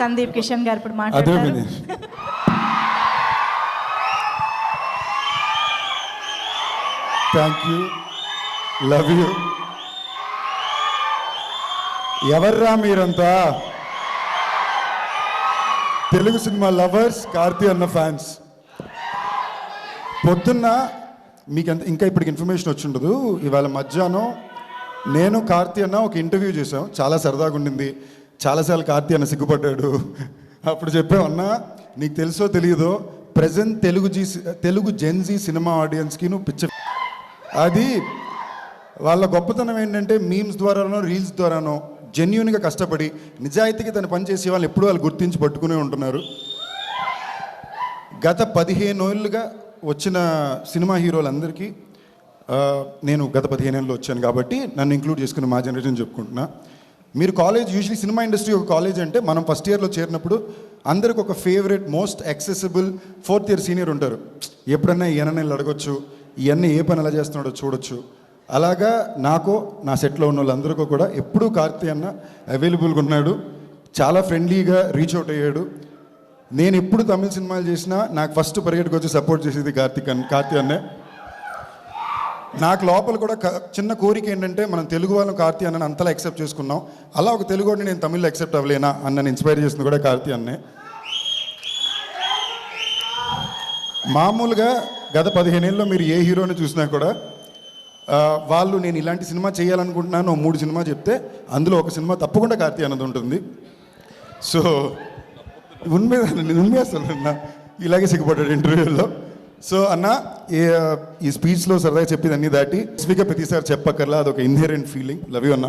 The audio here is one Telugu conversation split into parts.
సందీప్ కిషన్ గారు ఇప్పుడు మాట్లాడతారు. Thank you, love you. ఎవర్రా మీరంతా? తెలుగు సినిమా లవర్స్, కార్తీ అన్న ఫ్యాన్స్. పొద్దున్న మీకు ఇంకా ఇప్పటికి ఇన్ఫర్మేషన్ వచ్చి ఉండదు. ఇవాళ మధ్యాహ్నం నేను కార్తీ అన్న ఒక ఇంటర్వ్యూ చేసాం, చాలా సరదాగా ఉండింది. చాలాసార్లు కార్తీ అన్న సిగ్గుపడ్డాడు. అప్పుడు చెప్పాం, అన్న నీకు తెలుసో తెలియదో ప్రజెంట్ తెలుగు జెన్జీ సినిమా ఆడియన్స్కి నువ్వు అది వాళ్ళ గొప్పతనం ఏంటంటే మీమ్స్ ద్వారానో రీల్స్ ద్వారానో జెన్యున్గా కష్టపడి నిజాయితీగా తన పని చేసే వాళ్ళు ఎప్పుడూ వాళ్ళు గుర్తించి పట్టుకునే ఉంటున్నారు. గత 15 ఏళ్ళుగా వచ్చిన సినిమా హీరోలందరికీ నేను గత 15 ఏళ్ళలో వచ్చాను కాబట్టి నన్ను ఇంక్లూడ్ చేసుకుని మా జనరేషన్ చెప్పుకుంటున్నా. మీరు కాలేజ్ యూజువలీ సినిమా ఇండస్ట్రీ ఒక కాలేజ్ అంటే మనం ఫస్ట్ ఇయర్లో చేరినప్పుడు అందరికి ఒక favourite most accessible 4th year senior ఉంటారు. ఎప్పుడన్నా ఈయనని అడగొచ్చు, ఇవన్నీ ఏ పని ఎలా చేస్తున్నాడో చూడొచ్చు. అలాగా నాకు నా సెట్లో ఉన్న వాళ్ళందరికీ కూడా ఎప్పుడూ కార్తీ అన్న అవైలబుల్గా ఉన్నాడు. చాలా ఫ్రెండ్లీగా రీచ్ అవుట్ అయ్యాడు. నేను ఎప్పుడు తమిళ సినిమాలు చేసినా నాకు ఫస్ట్ పరిగెట్టుకు వచ్చి సపోర్ట్ చేసేది కార్తీ అన్నే. నాకు లోపల కూడా చిన్న కోరిక ఏంటంటే మనం తెలుగు వాళ్ళం కార్తీ అన్నని అంతలా యాక్సెప్ట్ చేసుకున్నాం, అలా ఒక తెలుగు వాడిని నేను తమిళ్లో యాక్సెప్ట్ అవ్వలేనా అన్నని ఇన్స్పైర్ చేసింది కూడా కార్తీ అన్నే. మామూలుగా గత 15 ఏళ్ళలో మీరు ఏ హీరోని చూసినా కూడా వాళ్ళు నేను ఇలాంటి సినిమా చేయాలనుకుంటున్నాను 3 సినిమా చెప్తే అందులో ఒక సినిమా తప్పకుండా కార్తీ అన్నది ఉంటుంది. సో ఉన్మే అసలు ఇలాగే సిగ్గుపడ్డాడు ఇంటర్వ్యూలో. సో అన్న ఈ స్పీచ్లో సరదాగా చెప్పేది అన్నీ దాటి స్పీకర్ ప్రతిసారి చెప్పక్కర్లా, అదొక ఇన్హెరెంట్ ఫీలింగ్. లవ్ యూ అన్న.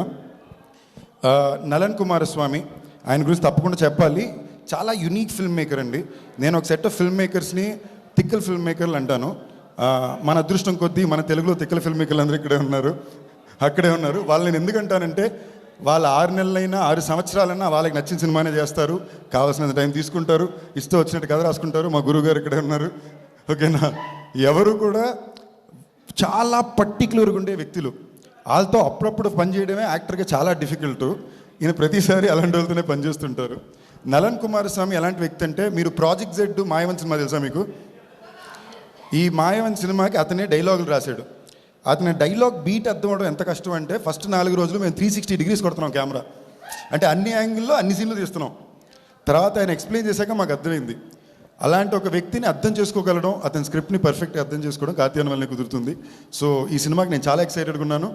నలన్ కుమారస్వామి, ఆయన గురించి తప్పకుండా చెప్పాలి. చాలా యునీక్ ఫిల్మ్ మేకర్ అండి. నేను ఒక సెట్ ఆఫ్ ఫిల్మ్ మేకర్స్ని తిక్కల్ ఫిల్మ్ మేకర్లు అంటాను. మన అదృష్టం కొద్దీ మన తెలుగులో తిక్కల ఫిల్మ్ మేకర్లు అందరూ అక్కడే ఉన్నారు. వాళ్ళు నేను ఎందుకంటానంటే వాళ్ళ 6 నెలలైనా 6 సంవత్సరాలైనా వాళ్ళకి నచ్చిన సినిమానే చేస్తారు, కావాల్సినంత టైం తీసుకుంటారు, ఇష్టం వచ్చినట్టు కథ రాసుకుంటారు. మా గురువు గారు ఇక్కడే ఉన్నారు. ఓకేనా? ఎవరు కూడా చాలా పర్టిక్యులర్గా ఉండే వ్యక్తులు. వాళ్ళతో అప్పుడప్పుడు పనిచేయడమే యాక్టర్గా చాలా డిఫికల్ట్. ఈయన ప్రతిసారి అలాంటి వాళ్ళతోనే పనిచేస్తుంటారు. నలన్ కుమారస్వామి ఎలాంటి వ్యక్తి అంటే, మీరు ప్రాజెక్ట్ జెడ్ మాయవన్ సినిమా తెలుసా మీకు? ఈ మాయవన్ సినిమాకి అతనే డైలాగులు రాశాడు. అతని డైలాగ్ బీట్ అర్థం అవడం ఎంత కష్టం అంటే, ఫస్ట్ 4 రోజులు మేము 360 degrees కొడుతున్నాం కెమెరా, అంటే అన్ని యాంగిల్లో అన్ని సీన్లు తీస్తున్నాం. తర్వాత ఆయన ఎక్స్ప్లెయిన్ చేశాక మాకు అర్థమైంది. అలాంటి ఒక వ్యక్తిని అర్థం చేసుకోగలడం, అతని స్క్రిప్ట్ని పర్ఫెక్ట్గా అర్థం చేసుకోవడం కార్తీ అన్న వల్లనే కుదురుతుంది. సో ఈ సినిమాకి నేను చాలా ఎక్సైటెడ్గా ఉన్నాను.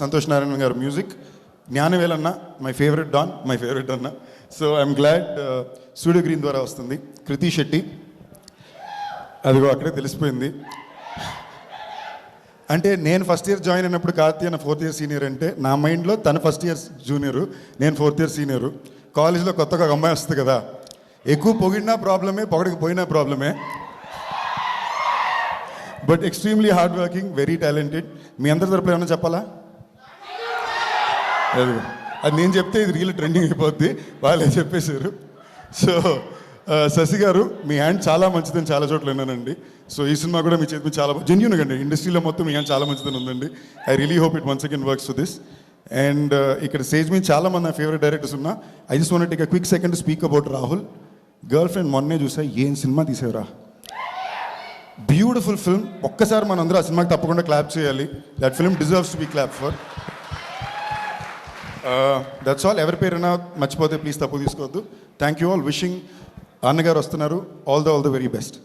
సంతోష్ నారాయణ గారు మ్యూజిక్, జ్ఞానవేల్ అన్న my favourite don, my favourite అన్న. So I'm glad studio green ద్వారా వస్తుంది. కృతి శెట్టి, అదిగో అక్కడే తెలిసిపోయింది. అంటే నేను ఫస్ట్ ఇయర్ జాయిన్ అయినప్పుడు కార్తీ అన్న 4th ఇయర్ సీనియర్ అంటే నా మైండ్లో తన ఫస్ట్ ఇయర్ జూనియరు, నేను 4th ఇయర్ సీనియరు. కాలేజ్లో కొత్తగా ఒక అమ్మాయి వస్తుంది కదా, ఎక్కువ పొగిడినా ప్రాబ్లమే, పొగడకపోయినా ప్రాబ్లమే. But extremely hard working, very talented. మీ అందరి తరపున ఏమన్నా చెప్పాలా? అది నేను చెప్తే ఇది రీల్ ట్రెండింగ్ అయిపోద్ది, వాళ్ళే చెప్పేశారు. సో శశి గారు, మీ హ్యాండ్ చాలా మంచిదని చాలా చోట్ల విన్నానండి. సో ఈ సినిమా కూడా మీ చేతి చాలా జెన్యూన్గా అండి, ఇండస్ట్రీలో మొత్తం మీ హ్యాండ్ చాలా మంచిదని ఉందండి. I really hope it once again works to this. And ఇక్కడ స్టేజ్ మీద చాలా మంది నా ఫేవరెట్ డైరెక్టర్స్ ఉన్నా. I just want take a quick second to speak about Rahul. Girl friend మొన్నే చూసా, ఏం సినిమా తీసేవరా, బ్యూటిఫుల్ ఫిల్మ్. ఒక్కసారి మనం అందరూ ఆ సినిమాకి తప్పకుండా క్లాప్ చేయాలి. That film deserves to be clap for. That's all. ఎవరి పేరైనా మర్చిపోతే ప్లీజ్ తప్పు తీసుకోవద్దు. Thank you all. విషింగ్ అన్నగారు వస్తున్నారు. All the very best.